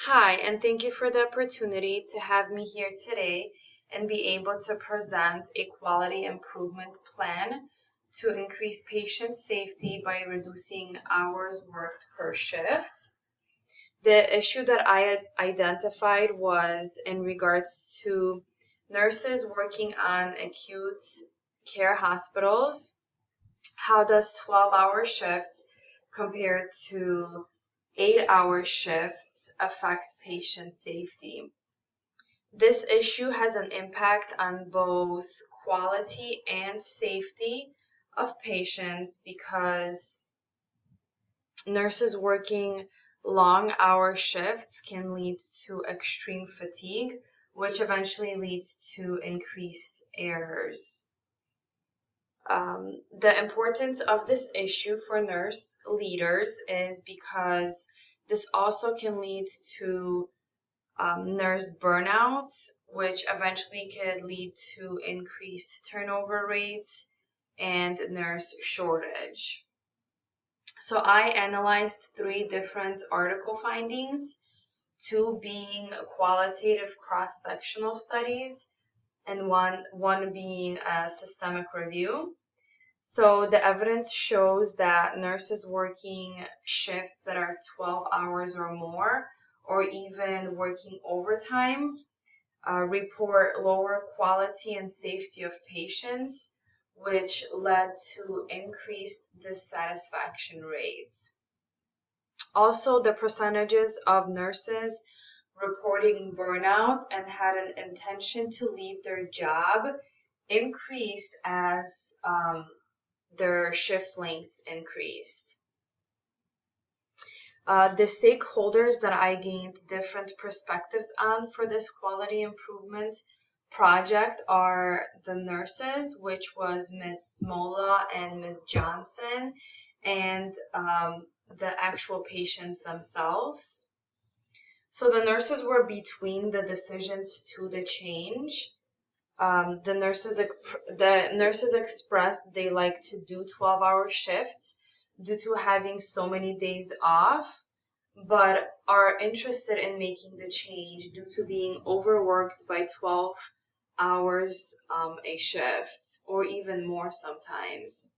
Hi, and thank you for the opportunity to have me here today and be able to present a quality improvement plan to increase patient safety by reducing hours worked per shift. The issue that I had identified was in regards to nurses working on acute care hospitals. How does 12-hour shifts compared to 8-hour shifts affect patient safety? This issue has an impact on both quality and safety of patients because nurses working long hour shifts can lead to extreme fatigue, which eventually leads to increased errors. The importance of this issue for nurse leaders is because this also can lead to nurse burnouts, which eventually could lead to increased turnover rates and nurse shortage. So I analyzed 3 different article findings, 2 being qualitative cross-sectional studies and one being a systemic review. So the evidence shows that nurses working shifts that are 12 hours or more, or even working overtime, report lower quality and safety of patients, which led to increased dissatisfaction rates. Also, the percentages of nurses reporting burnout and had an intention to leave their job increased as their shift lengths increased. The stakeholders that I gained different perspectives on for this quality improvement project are the nurses, which was Ms. Mola and Ms. Johnson, and the actual patients themselves. So the nurses were between the decisions to the change. The nurses expressed they like to do 12-hour shifts due to having so many days off, but are interested in making the change due to being overworked by 12 hours a shift, or even more sometimes.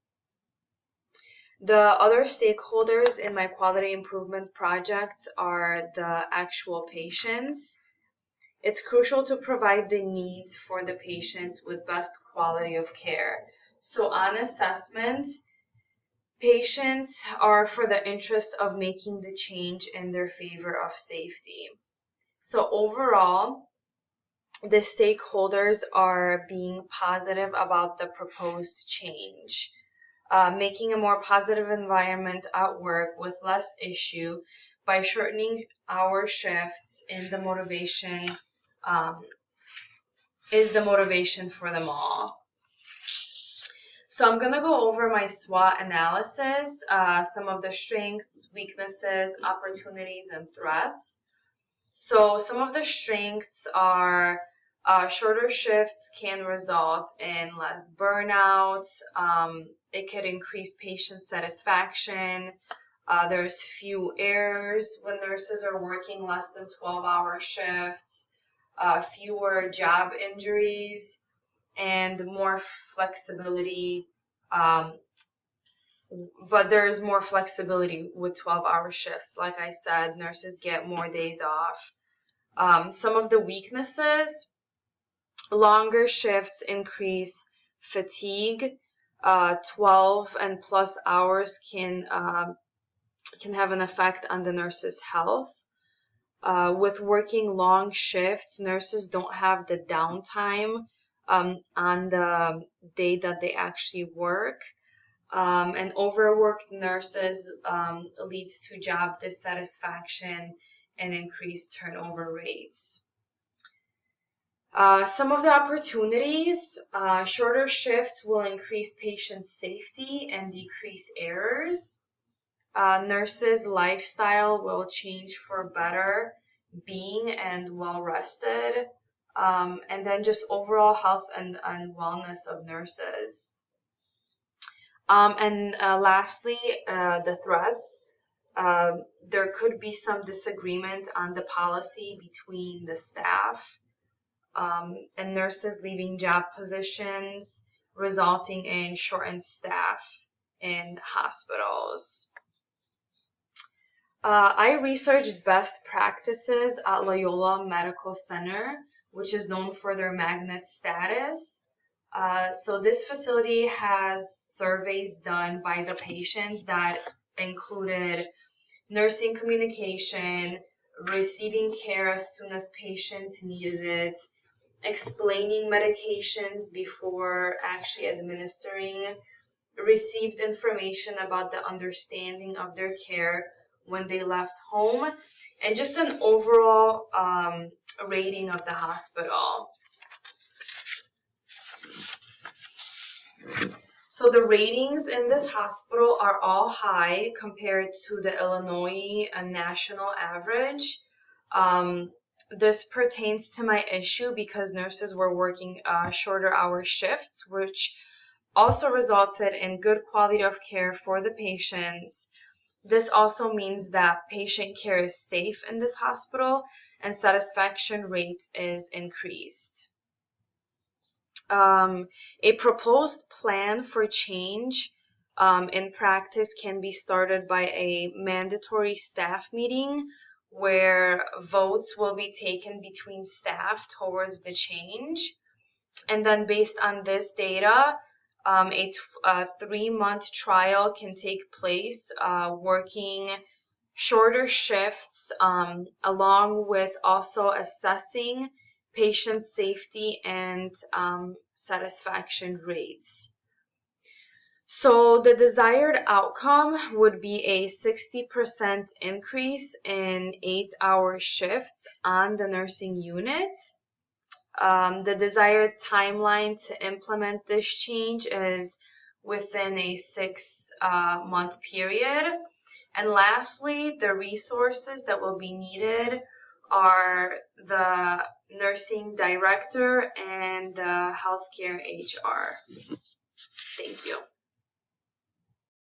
The other stakeholders in my quality improvement project are the actual patients. It's crucial to provide the needs for the patients with best quality of care. So on assessment, patients are for the interest of making the change in their favor of safety. So overall, the stakeholders are being positive about the proposed change. Making a more positive environment at work with less issue by shortening our shifts in the motivation is the motivation for them all. So I'm going to go over my SWOT analysis, some of the strengths, weaknesses, opportunities, and threats. So some of the strengths are shorter shifts can result in less burnout. It could increase patient satisfaction. There's few errors when nurses are working less than 12-hour shifts, fewer job injuries, and more flexibility. But there's more flexibility with 12-hour shifts. Like I said, nurses get more days off. Some of the weaknesses: longer shifts increase fatigue. 12 and plus hours can have an effect on the nurse's health. With working long shifts, nurses don't have the downtime on the day that they actually work. And overworked nurses leads to job dissatisfaction and increased turnover rates. Some of the opportunities: shorter shifts will increase patient safety and decrease errors. Nurses' lifestyle will change for better being and well rested. And then just overall health and wellness of nurses. And lastly, the threats. There could be some disagreement on the policy between the staff, and nurses leaving job positions, resulting in shortened staff in hospitals. I researched best practices at Loyola Medical Center, which is known for their magnet status. So this facility has surveys done by the patients that included nursing communication, receiving care as soon as patients needed it, explaining medications before actually administering, received information about the understanding of their care when they left home, and just an overall rating of the hospital. So the ratings in this hospital are all high compared to the Illinois national average. This pertains to my issue because nurses were working shorter hour shifts, which also resulted in good quality of care for the patients. This also means that patient care is safe in this hospital and satisfaction rate is increased. A proposed plan for change in practice can be started by a mandatory staff meeting where votes will be taken between staff towards the change. And then based on this data, a 3-month trial can take place, working shorter shifts, along with also assessing patient safety and satisfaction rates. So the desired outcome would be a 60% increase in 8-hour shifts on the nursing unit. The desired timeline to implement this change is within a 6-month period. And lastly, the resources that will be needed are the nursing director and the healthcare HR. Thank you.